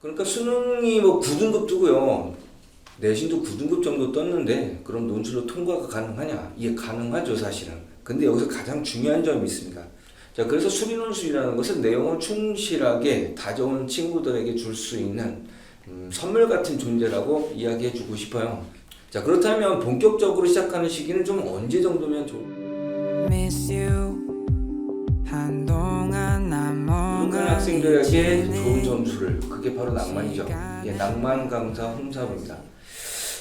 그러니까 수능이 뭐 9등급 뜨고요. 내신도 9등급 정도 떴는데 그럼 논술로 통과가 가능하냐? 이게 가능하죠, 사실은. 근데 여기서 가장 중요한 점이 있습니다. 자, 그래서 수리논술이라는 것은 내용을 충실하게 다져온 친구들에게 줄 수 있는 선물 같은 존재라고 이야기해주고 싶어요. 자, 그렇다면 본격적으로 시작하는 시기는 좀 언제 정도면 Miss you 한동안 난 부족한 뭔가 학생들에게 좋은 미치네. 점수를, 그게 바로 낭만이죠. 예, 낭만 강사 홍사부입니다.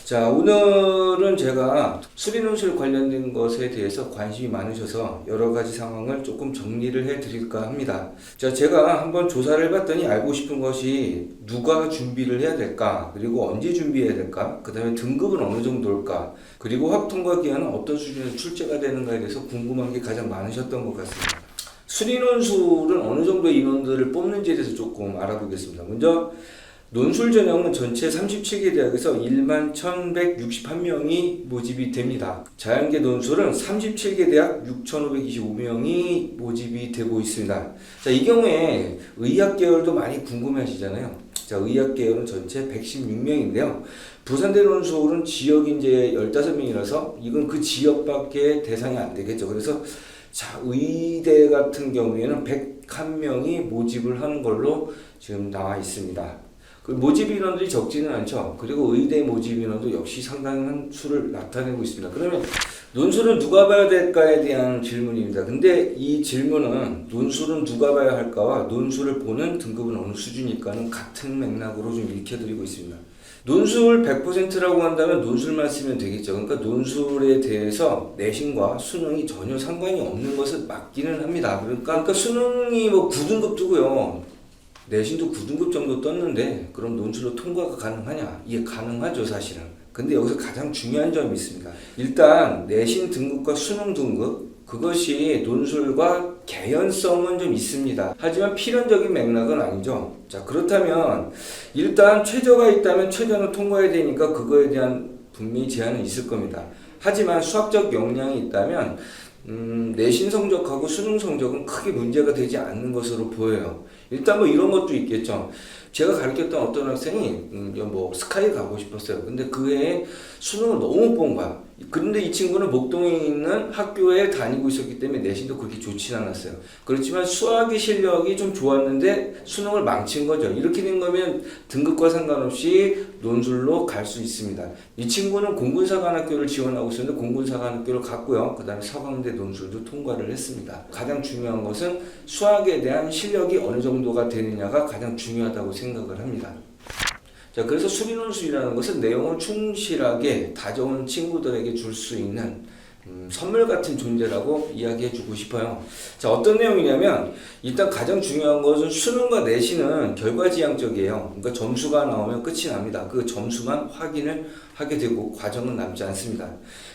자, 오늘은 제가 수리논술 관련된 것에 대해서 관심이 많으셔서 여러 가지 상황을 조금 정리를 해 드릴까 합니다. 자, 제가 한번 조사를 해봤더니 알고 싶은 것이 누가 준비를 해야 될까, 그리고 언제 준비해야 될까, 그 다음에 등급은 어느 정도일까, 그리고 학통과 기한은 어떤 수준에서 출제가 되는가에 대해서 궁금한 게 가장 많으셨던 것 같습니다. 수리논술은 어느 정도 인원들을 뽑는지에 대해서 조금 알아보겠습니다. 먼저 논술 전형은 전체 37개 대학에서 1만 1,161명이 모집이 됩니다. 자연계 논술은 37개 대학 6,525명이 모집이 되고 있습니다. 자, 이 경우에 의학 계열도 많이 궁금해 하시잖아요. 자, 의학 계열은 전체 116명인데요. 부산대 논술은 지역이 이제 15명이라서 이건 그 지역밖에 대상이 안 되겠죠. 그래서 자, 의대 같은 경우에는 101명이 모집을 하는 걸로 지금 나와 있습니다. 그 모집 인원들이 적지는 않죠. 그리고 의대 모집 인원도 역시 상당한 수를 나타내고 있습니다. 그러면 논술은 누가 봐야 될까에 대한 질문입니다. 근데 이 질문은 논술은 누가 봐야 할까와 논술을 보는 등급은 어느 수준일까는 같은 맥락으로 좀 읽혀드리고 있습니다. 논술 100%라고 한다면 논술만 쓰면 되겠죠. 그러니까 논술에 대해서 내신과 수능이 전혀 상관이 없는 것은 맞기는 합니다. 그러니까 수능이 뭐 9등급 뜨고요. 내신도 9등급 정도 떴는데 그럼 논술로 통과가 가능하냐? 이게 가능하죠, 사실은. 근데 여기서 가장 중요한 점이 있습니다. 일단 내신 등급과 수능 등급, 그것이 논술과 개연성은 좀 있습니다. 하지만 필연적인 맥락은 아니죠. 자, 그렇다면 일단 최저가 있다면 최저는 통과해야 되니까 그거에 대한 분명히 제한은 있을 겁니다. 하지만 수학적 역량이 있다면 내신 성적하고 수능 성적은 크게 문제가 되지 않는 것으로 보여요. 일단 뭐 이런 것도 있겠죠. 제가 가르쳤던 어떤 학생이 뭐 스카이 가고 싶었어요. 근데 그 해에 수능을 너무 못 본 거야. 그런데 이 친구는 목동에 있는 학교에 다니고 있었기 때문에 내신도 그렇게 좋진 않았어요. 그렇지만 수학의 실력이 좀 좋았는데 수능을 망친 거죠. 이렇게 된 거면 등급과 상관없이 논술로 갈 수 있습니다. 이 친구는 공군사관학교를 지원하고 있었는데 공군사관학교를 갔고요. 그 다음에 서강대 논술도 통과를 했습니다. 가장 중요한 것은 수학에 대한 실력이 어느 정도가 되느냐가 가장 중요하다고 생각을 합니다. 자, 그래서 수리논술이라는 것은 내용을 충실하게 다져온 친구들에게 줄 수 있는 선물 같은 존재라고 이야기해주고 싶어요. 자, 어떤 내용이냐면 일단 가장 중요한 것은 수능과 내신은 결과지향적이에요. 그러니까 점수가 나오면 끝이 납니다. 그 점수만 확인을 하게 되고 과정은 남지 않습니다.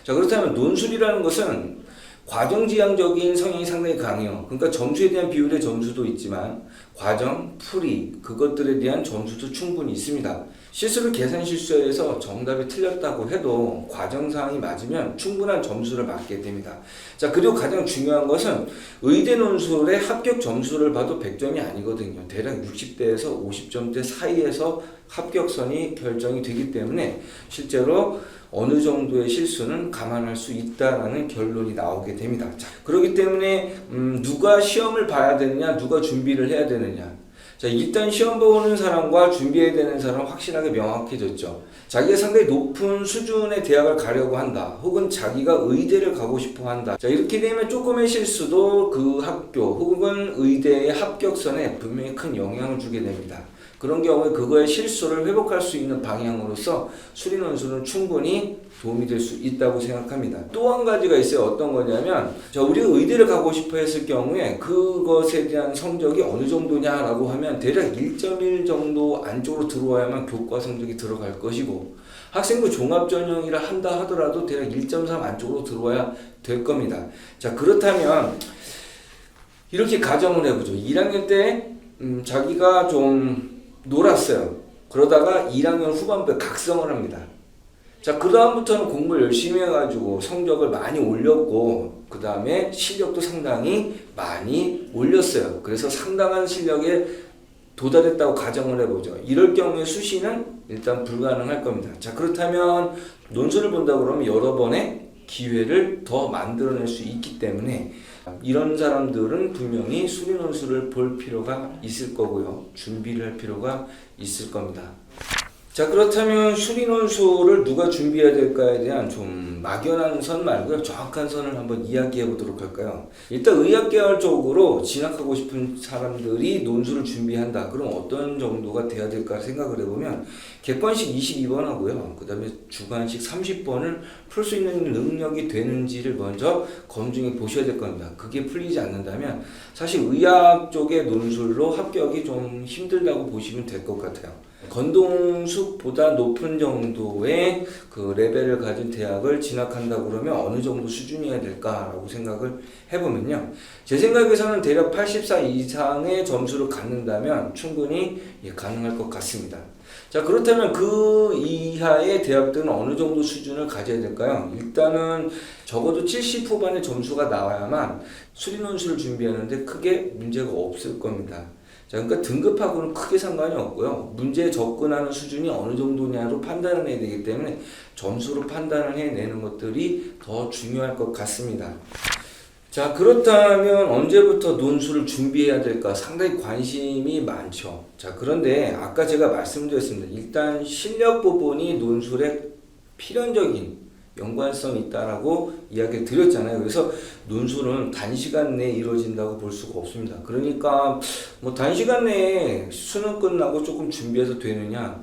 자, 그렇다면 논술이라는 것은 과정지향적인 성향이 상당히 강해요. 그러니까 점수에 대한 비율의 점수도 있지만 과정, 풀이, 그것들에 대한 점수도 충분히 있습니다. 실수를 계산 실수해서 정답이 틀렸다고 해도 과정사항이 맞으면 충분한 점수를 받게 됩니다. 자, 그리고 가장 중요한 것은 의대 논술의 합격 점수를 봐도 100점이 아니거든요. 대략 60대에서 50점대 사이에서 합격선이 결정이 되기 때문에 실제로 어느 정도의 실수는 감안할 수 있다라는 결론이 나오게 됩니다. 자, 그렇기 때문에 누가 시험을 봐야 되느냐, 누가 준비를 해야 되느냐. 자, 일단 시험 보는 사람과 준비해야 되는 사람은 확실하게 명확해졌죠. 자기가 상당히 높은 수준의 대학을 가려고 한다. 혹은 자기가 의대를 가고 싶어 한다. 자, 이렇게 되면 조금의 실수도 그 학교 혹은 의대의 합격선에 분명히 큰 영향을 주게 됩니다. 그런 경우에 그거의 실수를 회복할 수 있는 방향으로서 수리논술은 충분히 도움이 될 수 있다고 생각합니다. 또 한 가지가 있어요. 어떤 거냐면 우리가 의대를 가고 싶어 했을 경우에 그것에 대한 성적이 어느 정도냐라고 하면 대략 1.1 정도 안쪽으로 들어와야만 교과 성적이 들어갈 것이고 학생부 종합전형이라 한다 하더라도 대략 1.3 안쪽으로 들어와야 될 겁니다. 자, 그렇다면 이렇게 가정을 해보죠. 1학년 때 자기가 좀 놀았어요. 그러다가 1학년 후반부에 각성을 합니다. 자, 그 다음부터는 공부를 열심히 해가지고 성적을 많이 올렸고 그 다음에 실력도 상당히 많이 올렸어요. 그래서 상당한 실력의 도달했다고 가정을 해보죠. 이럴 경우에 수시는 일단 불가능할 겁니다. 자, 그렇다면 논술을 본다 그러면 여러 번의 기회를 더 만들어낼 수 있기 때문에 이런 사람들은 분명히 수리 논술을 볼 필요가 있을 거고요. 준비를 할 필요가 있을 겁니다. 자, 그렇다면 수리 논술을 누가 준비해야 될까에 대한 좀 막연한 선 말고요. 정확한 선을 한번 이야기해 보도록 할까요? 일단 의학 계열 쪽으로 진학하고 싶은 사람들이 논술을 준비한다. 그럼 어떤 정도가 돼야 될까 생각을 해보면 객관식 22번 하고요. 그 다음에 주관식 30번을 풀 수 있는 능력이 되는지를 먼저 검증해 보셔야 될 겁니다. 그게 풀리지 않는다면 사실 의학 쪽의 논술로 합격이 좀 힘들다고 보시면 될 것 같아요. 건동숙보다 높은 정도의 그 레벨을 가진 대학을 진학한다 그러면 어느 정도 수준이어야 될까라고 생각을 해보면요. 제 생각에서는 대략 84 이상의 점수를 갖는다면 충분히 가능할 것 같습니다. 자, 그렇다면 그 이하의 대학들은 어느 정도 수준을 가져야 될까요? 일단은 적어도 70 후반의 점수가 나와야만 수리논술을 준비하는데 크게 문제가 없을 겁니다. 자, 그러니까 등급하고는 크게 상관이 없고요. 문제에 접근하는 수준이 어느 정도냐로 판단을 해야 되기 때문에 점수로 판단을 해내는 것들이 더 중요할 것 같습니다. 자, 그렇다면 언제부터 논술을 준비해야 될까? 상당히 관심이 많죠. 자, 그런데 아까 제가 말씀드렸습니다. 일단 실력 부분이 논술에 필연적인 연관성이 있다라고 이야기를 드렸잖아요. 그래서 논술은 단시간 내에 이루어진다고 볼 수가 없습니다. 그러니까 뭐 단시간 내에 수능 끝나고 조금 준비해서 되느냐?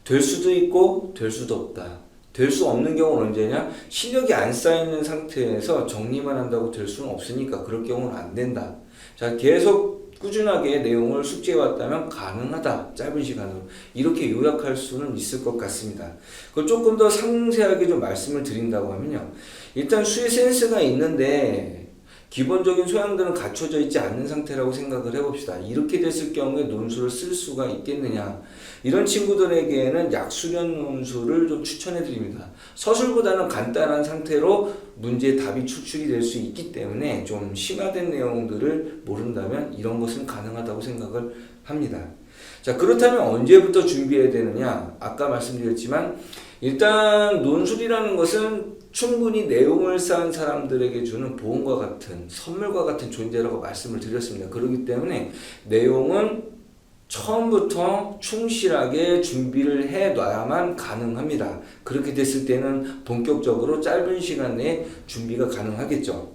될 수도 있고 될 수도 없다. 될 수 없는 경우는 언제냐? 실력이 안 쌓이는 상태에서 정리만 한다고 될 수는 없으니까 그럴 경우는 안 된다. 자, 계속 꾸준하게 내용을 숙지해 왔다면 가능하다. 짧은 시간으로. 이렇게 요약할 수는 있을 것 같습니다. 그걸 조금 더 상세하게 좀 말씀을 드린다고 하면요. 일단 수의 센스가 있는데 기본적인 소양들은 갖춰져 있지 않는 상태라고 생각을 해봅시다. 이렇게 됐을 경우에 논술을 쓸 수가 있겠느냐. 이런 친구들에게는 약수련 논술을 좀 추천해 드립니다. 서술보다는 간단한 상태로 문제의 답이 추출이 될 수 있기 때문에 좀 심화된 내용들을 모른다면 이런 것은 가능하다고 생각을 합니다. 자, 그렇다면 언제부터 준비해야 되느냐? 아까 말씀드렸지만 일단 논술이라는 것은 충분히 내용을 쌓은 사람들에게 주는 보험과 같은 선물과 같은 존재라고 말씀을 드렸습니다. 그렇기 때문에 내용은 처음부터 충실하게 준비를 해놔야만 가능합니다. 그렇게 됐을 때는 본격적으로 짧은 시간 내에 준비가 가능하겠죠.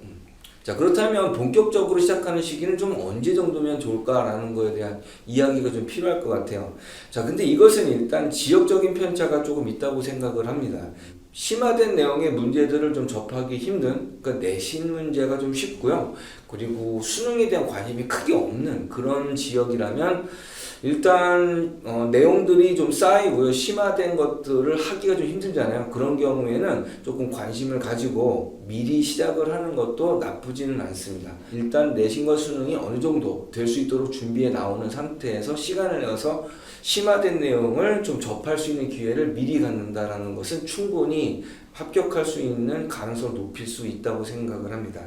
자, 그렇다면 본격적으로 시작하는 시기는 좀 언제 정도면 좋을까라는 거에 대한 이야기가 좀 필요할 것 같아요. 자, 근데 이것은 일단 지역적인 편차가 조금 있다고 생각을 합니다. 심화된 내용의 문제들을 좀 접하기 힘든, 그러니까 내신 문제가 좀 쉽고요. 그리고 수능에 대한 관심이 크게 없는 그런 지역이라면 일단 내용들이 좀 쌓이고요. 심화된 것들을 하기가 좀 힘들잖아요. 그런 경우에는 조금 관심을 가지고 미리 시작을 하는 것도 나쁘지는 않습니다. 일단 내신과 수능이 어느 정도 될 수 있도록 준비해 나오는 상태에서 시간을 내서 심화된 내용을 좀 접할 수 있는 기회를 미리 갖는다라는 것은 충분히 합격할 수 있는 가능성을 높일 수 있다고 생각을 합니다.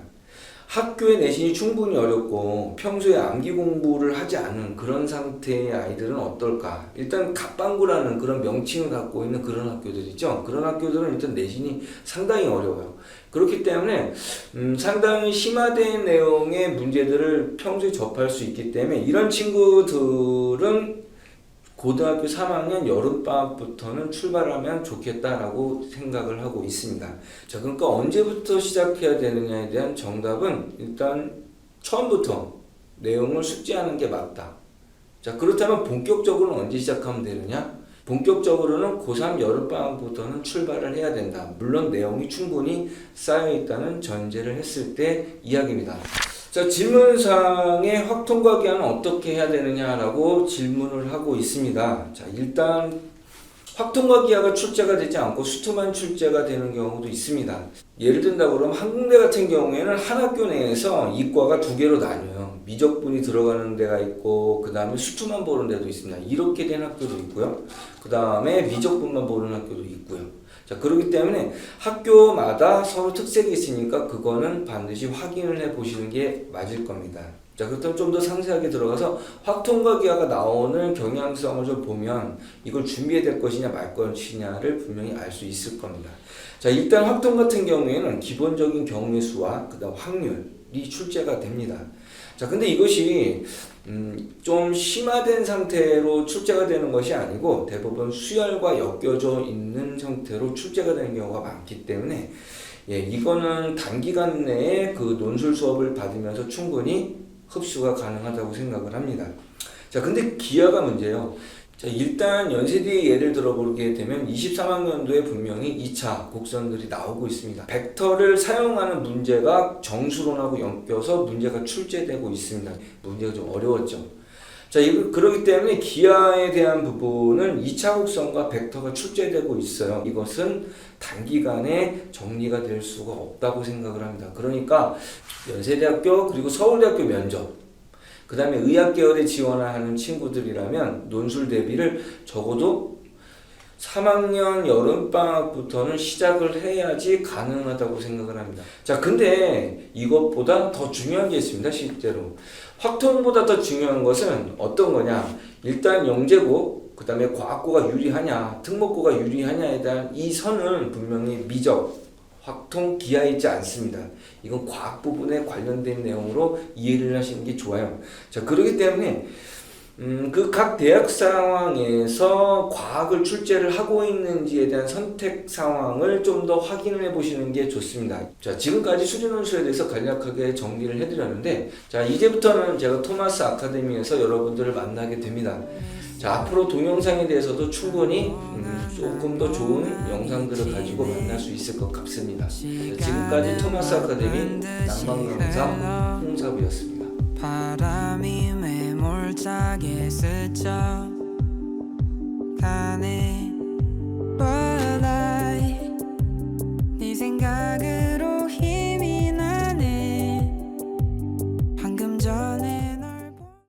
학교의 내신이 충분히 어렵고 평소에 암기 공부를 하지 않은 그런 상태의 아이들은 어떨까? 일단 갑방구라는 그런 명칭을 갖고 있는 그런 학교들 있죠. 그런 학교들은 일단 내신이 상당히 어려워요. 그렇기 때문에 상당히 심화된 내용의 문제들을 평소에 접할 수 있기 때문에 이런 친구들은 고등학교 3학년 여름방학부터는 출발하면 좋겠다라고 생각을 하고 있습니다. 자, 그러니까 언제부터 시작해야 되느냐에 대한 정답은 일단 처음부터 내용을 숙지하는 게 맞다. 자, 그렇다면 본격적으로는 언제 시작하면 되느냐? 본격적으로는 고3 여름방학부터는 출발을 해야 된다. 물론 내용이 충분히 쌓여있다는 전제를 했을 때 이야기입니다. 자, 질문상에 확통과 기한은 어떻게 해야 되느냐라고 질문을 하고 있습니다. 자, 일단 확통과 기하가 출제가 되지 않고 수투만 출제가 되는 경우도 있습니다. 예를 든다 그러면 한국대 같은 경우에는 한 학교 내에서 이과가 두 개로 나뉘어요. 미적분이 들어가는 데가 있고 그 다음에 수투만 보는 데도 있습니다. 이렇게 된 학교도 있고요. 그 다음에 미적분만 보는 학교도 있고요. 자, 그렇기 때문에 학교마다 서로 특색이 있으니까 그거는 반드시 확인을 해 보시는 게 맞을 겁니다. 자, 그렇다면 좀 더 상세하게 들어가서 확통과 기하가 나오는 경향성을 좀 보면 이걸 준비해야 될 것이냐 말 것이냐를 분명히 알 수 있을 겁니다. 자, 일단 확통 같은 경우에는 기본적인 경우의 수와 그다음 확률이 출제가 됩니다. 자, 근데 이것이 좀 심화된 상태로 출제가 되는 것이 아니고 대부분 수열과 엮여져 있는 형태로 출제가 되는 경우가 많기 때문에 이거는 단기간 내에 그 논술 수업을 받으면서 충분히 흡수가 가능하다고 생각을 합니다. 자, 근데 기하가 문제예요. 자, 일단 연세대의 예를 들어보게 되면 23학년도에 분명히 2차 곡선들이 나오고 있습니다. 벡터를 사용하는 문제가 정수론하고 엮여서 문제가 출제되고 있습니다. 문제가 좀 어려웠죠. 자, 그렇기 때문에 기하에 대한 부분은 2차 곡선과 벡터가 출제되고 있어요. 이것은 단기간에 정리가 될 수가 없다고 생각을 합니다. 그러니까 연세대학교 그리고 서울대학교 면접, 그 다음에 의학 계열에 지원하는 친구들이라면 논술 대비를 적어도 3학년 여름방학부터는 시작을 해야지 가능하다고 생각을 합니다. 자, 근데 이것보다 더 중요한 게 있습니다. 실제로 확통보다 더 중요한 것은 어떤 거냐, 일단 영재고 그 다음에 과학고가 유리하냐 특목고가 유리하냐에 대한 이 선은 분명히 미적 확통 기하에 있지 않습니다. 이건 과학 부분에 관련된 내용으로 이해를 하시는 게 좋아요. 자, 그렇기 때문에 그 각 대학 상황에서 과학을 출제를 하고 있는지에 대한 선택 상황을 좀 더 확인을 해 보시는 게 좋습니다. 자, 지금까지 수리논술에 대해서 간략하게 정리를 해드렸는데, 자, 이제부터는 제가 토마스 아카데미에서 여러분들을 만나게 됩니다. 자, 앞으로 동영상에 대해서도 충분히 조금 더 좋은 영상들을 가지고 만날 수 있을 것 같습니다. 자, 지금까지 토마스 아카데미 낭만강사 홍사부였습니다. 바람이 매몰차게 스쳐